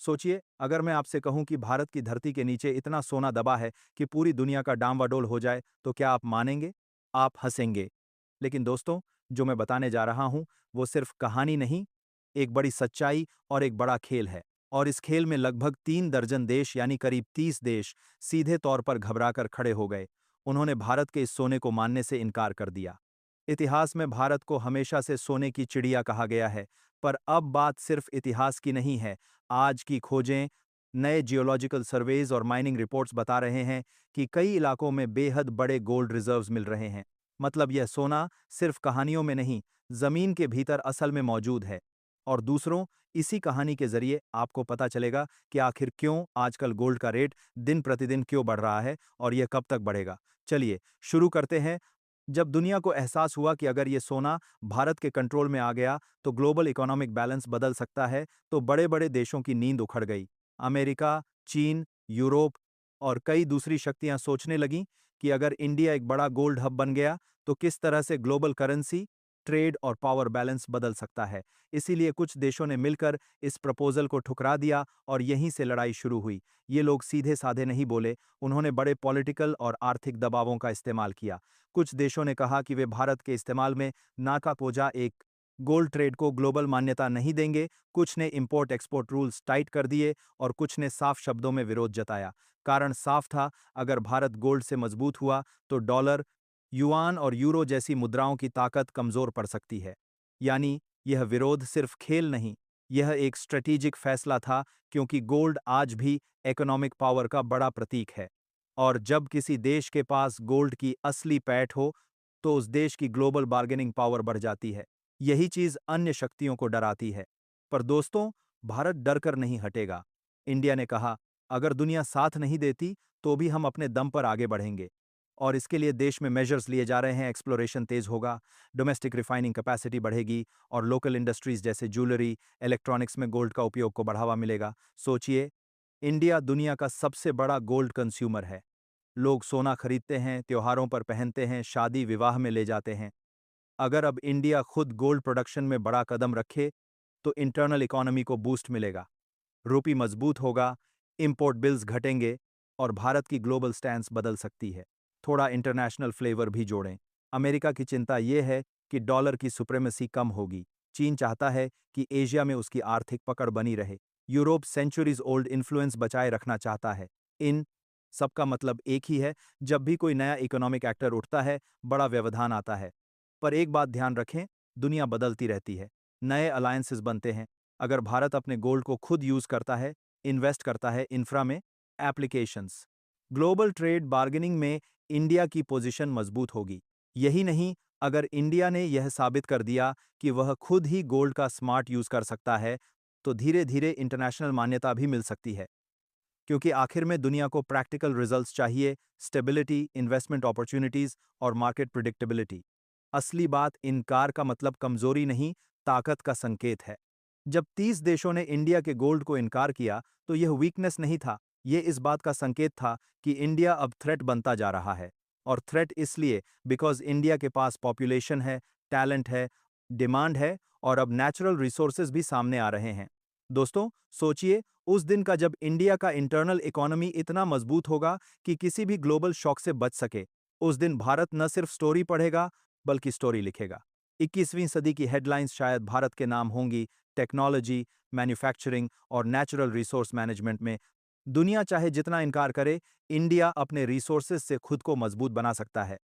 सोचिए, अगर मैं आपसे कहूं कि भारत की धरती के नीचे इतना सोना दबा है कि पूरी दुनिया का डांवाडोल हो जाए, तो क्या आप मानेंगे? आप हंसेंगे। लेकिन दोस्तों, जो मैं बताने जा रहा हूं, वो सिर्फ कहानी नहीं, एक बड़ी सच्चाई और एक बड़ा खेल है। और इस खेल में लगभग 3 दर्जन देश यानी करीब 30 देश सीधे तौर पर घबराकर खड़े हो गए। उन्होंने भारत के इस सोने को मानने से इनकार कर दिया। इतिहास में भारत को हमेशा से सोने की चिड़िया कहा गया है, पर अब बात सिर्फ इतिहास की नहीं है। आज की खोजें, नए जियोलॉजिकल सर्वेज और माइनिंग रिपोर्ट्स बता रहे हैं कि कई इलाकों में बेहद बड़े गोल्ड रिजर्व्स मिल रहे हैं। मतलब यह सोना सिर्फ कहानियों में नहीं, जमीन के भीतर असल में मौजूद है। और दूसरों, इसी कहानी के जरिए आपको पता चलेगा कि आखिर क्यों आजकल गोल्ड का रेट दिन प्रतिदिन क्यों बढ़ रहा है और यह कब तक बढ़ेगा। चलिए शुरू करते हैं। जब दुनिया को एहसास हुआ कि अगर ये सोना भारत के कंट्रोल में आ गया तो ग्लोबल इकोनॉमिक बैलेंस बदल सकता है, तो बड़े-बड़े देशों की नींद उखड़ गई। अमेरिका, चीन, यूरोप और कई दूसरी शक्तियां सोचने लगीं कि अगर इंडिया एक बड़ा गोल्ड हब बन गया, तो किस तरह से ग्लोबल करेंसी, ट्रेड और पावर बैलेंस बदल सकता है। इसीलिए कुछ देशों ने मिलकर इस प्रपोजल को ठुकरा दिया और यहीं से लड़ाई शुरू हुई। ये लोग सीधे-साधे नहीं बोले, उन्होंने बड़े पॉलिटिकल और आर्थिक दबावों का इस्तेमाल किया। कुछ देशों ने कहा कि वे भारत के इस्तेमाल में नाकापोजा एक गोल्ड ट्रेड को ग्लोबल मान्यता नहीं देंगे, कुछ ने इंपोर्ट एक्सपोर्ट रूल्स टाइट कर दिए और कुछ ने साफ शब्दों में विरोध जताया। कारण साफ था, अगर भारत गोल्ड से मजबूत हुआ तो डॉलर, युआन और यूरो जैसी मुद्राओं की ताकत कमजोर पड़ सकती है। यानी यह विरोध सिर्फ खेल नहीं, यह एक स्ट्रेटेजिक फैसला था, क्योंकि गोल्ड आज भी इकोनॉमिक पावर का बड़ा प्रतीक है। और जब किसी देश के पास गोल्ड की असली पैठ हो, तो उस देश की ग्लोबल बार्गेनिंग पावर बढ़ जाती है। यही चीज अन्य शक्तियों को डराती है। पर दोस्तों, भारत डर कर नहीं हटेगा। इंडिया ने कहा, अगर दुनिया साथ नहीं देती, तो भी हम अपने दम पर आगे बढ़ेंगे। और इसके लिए देश में मेजर्स लिए जा रहे हैं। एक्सप्लोरेशन तेज होगा, डोमेस्टिक रिफाइनिंग कैपेसिटी बढ़ेगी और लोकल इंडस्ट्रीज जैसे ज्वेलरी, इलेक्ट्रॉनिक्स में गोल्ड का उपयोग को बढ़ावा मिलेगा। सोचिए, इंडिया दुनिया का सबसे बड़ा गोल्ड कंज्यूमर है। लोग सोना खरीदते हैं, त्योहारों पर पहनते हैं, शादी विवाह में ले जाते हैं। अगर अब इंडिया खुद गोल्ड प्रोडक्शन में बड़ा कदम रखे, तो इंटरनल इकोनॉमी को बूस्ट मिलेगा, रूपी मजबूत होगा, इंपोर्ट बिल्स घटेंगे और भारत की ग्लोबल स्टैंस बदल सकती है। थोड़ा इंटरनेशनल फ्लेवर भी जोड़ें। अमेरिका की चिंता यह है कि डॉलर की सुप्रीमेसी कम होगी। चीन चाहता है कि एशिया में उसकी आर्थिक पकड़ बनी रहे। यूरोप सेंचुरीज ओल्ड इन्फ्लुएंस बचाए रखना चाहता है। इन सबका मतलब एक ही है, जब भी कोई नया इकोनॉमिक एक्टर उठता है, बड़ा व्यवधान आता है। पर एक बात ध्यान रखें, दुनिया बदलती रहती है, नए अलायंसेस बनते हैं। अगर भारत अपने गोल्ड को खुद यूज करता है, इन्वेस्ट करता है इंफ्रा में, एप्लीकेशंस, ग्लोबल ट्रेड बार्गेनिंग में, इंडिया की पोजीशन मजबूत होगी। यही नहीं, अगर इंडिया ने यह साबित कर दिया कि वह खुद ही गोल्ड का स्मार्ट यूज कर सकता है, तो धीरे-धीरे इंटरनेशनल मान्यता भी मिल सकती है। क्योंकि आखिर में दुनिया को प्रैक्टिकल रिजल्ट्स चाहिए, स्टेबिलिटी, इन्वेस्टमेंट अपॉर्चुनिटीज और मार्केट प्रिडिक्टेबिलिटी। असली बात, इनकार का मतलब कमजोरी नहीं, ताकत का संकेत है। जब 30 देशों ने इंडिया के गोल्ड को इनकार किया, तो यह वीकनेस नहीं था, यह इस बात का संकेत था कि इंडिया अब थ्रेट बनता जा रहा है। और थ्रेट इसलिए बिकॉज इंडिया के पास पॉपुलेशन है, टैलेंट है, डिमांड है और अब नेचुरल रिसोर्सेज भी सामने आ रहे हैं। दोस्तों, सोचिए, उस दिन का जब इंडिया का इंटरनल इकोनॉमी इतना मजबूत होगा कि किसी भी ग्लोबल शॉक से बच सके। उस दिन भारत न सिर्फ स्टोरी पढ़ेगा, बल्कि स्टोरी लिखेगा। 21वीं सदी की हेडलाइंस शायद भारत के नाम होंगी, टेक्नोलॉजी, मैन्युफैक्चरिंग और नेचुरल रिसोर्स मैनेजमेंट में। दुनिया चाहे जितना इनकार करे, इंडिया अपने रिसोर्सेज से खुद को मजबूत बना सकता है।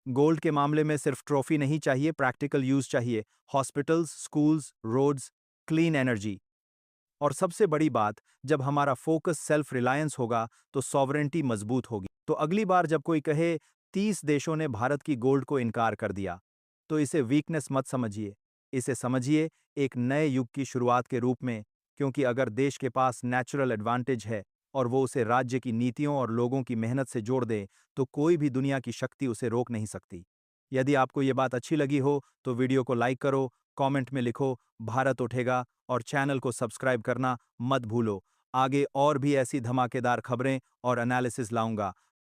गोल्ड के मामले में सिर्फ ट्रॉफी नहीं चाहिए, प्रैक्टिकल यूज चाहिए। Hospitals, schools, roads, clean energy. और सबसे बड़ी बात, जब हमारा फोकस सेल्फ रिलायंस होगा, तो सॉवरेंटी मजबूत होगी। तो अगली बार जब कोई कहे 30 देशों ने भारत की गोल्ड को इनकार कर दिया, तो इसे वीकनेस मत समझिए, इसे समझिए एक नए युग की शुरुआत के रूप में। क्योंकि अगर देश के पास नेचुरल एडवांटेज है और वो उसे राज्य की नीतियों और लोगों की मेहनत से जोड़ दे, तो कोई भी दुनिया की शक्ति उसे रोक नहीं सकती। यदि आपको ये बात अच्छी लगी हो, तो वीडियो को लाइक करो, कमेंट में लिखो भारत उठेगा और चैनल को सब्सक्राइब करना मत भूलो। आगे और भी ऐसी धमाकेदार खबरें और एनालिसिस लाऊंगा।